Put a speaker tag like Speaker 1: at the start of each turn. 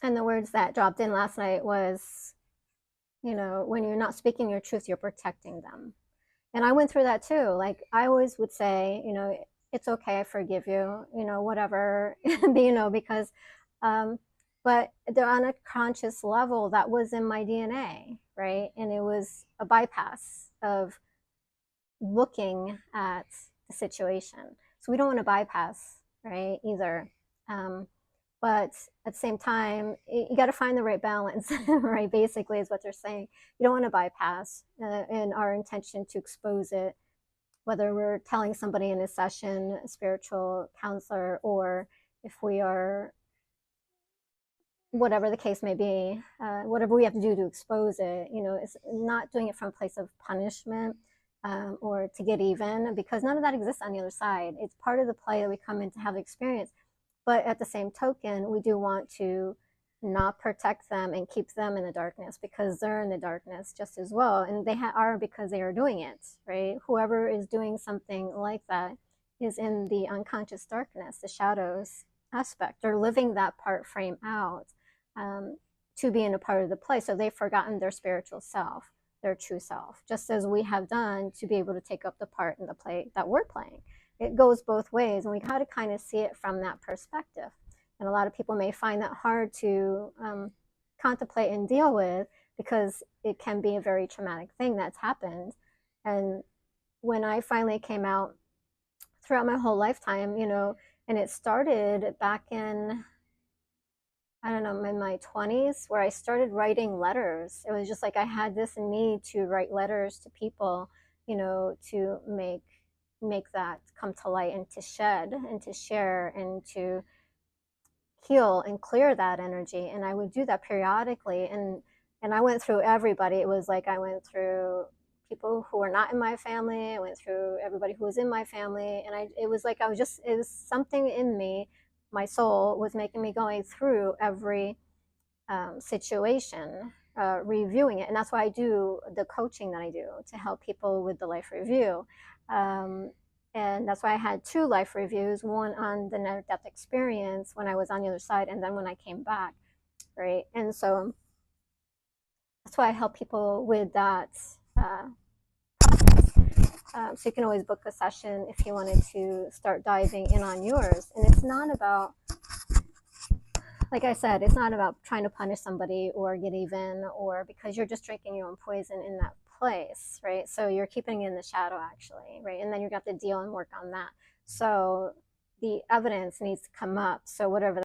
Speaker 1: And the words that dropped in last night was, when you're not speaking your truth, you're protecting them. And I went through that too. Like I always would say, it's okay, I forgive you, whatever, because, um, but on a conscious level, that was in my DNA, right? And it was a bypass of looking at the situation. So we don't want to bypass, right? Either. Um, but at the same time, you got to find the right balance, right? Basically, is what they're saying. You don't want to bypass in our intention to expose it, whether we're telling somebody in a session, a spiritual counselor, or if we are, whatever the case may be, whatever we have to do to expose it, it's not doing it from a place of punishment, or to get even, because none of that exists on the other side. It's part of the play that we come in to have the experience. But at the same token, we do want to not protect them and keep them in the darkness, because they're in the darkness just as well. And they are, because they are doing it, right? Whoever is doing something like that is in the unconscious darkness, the shadows aspect. They're living that part frame out, um, to be in a part of the play. So they've forgotten their spiritual self, their true self, just as we have done to be able to take up the part in the play that we're playing. It goes both ways, and we got to kind of see it from that perspective. And a lot of people may find that hard to contemplate and deal with, because it can be a very traumatic thing that's happened. And when I finally came out, throughout my whole lifetime, and it started back in, I don't know, in my 20s, where I started writing letters. It was just like I had this in me to write letters to people, to make that come to light, and to shed and to share and to heal and clear that energy. And I would do that periodically. And I went through everybody. It was like I went through people who were not in my family. I went through everybody who was in my family. And it was like it was something in me, my soul was making me going through every situation, reviewing it. And that's why I do the coaching that I do, to help people with the life review. Um, and that's why I had two life reviews, one on the near death experience when I was on the other side, and then when I came back, right? And so that's why I help people with that. Uh, so you can always book a session if you wanted to start diving in on yours. And it's not about, like I said, it's not about trying to punish somebody or get even, or because you're just drinking your own poison in that place, right? So you're keeping it in the shadow, actually, right? And then you have to deal and work on that. So the evidence needs to come up. So whatever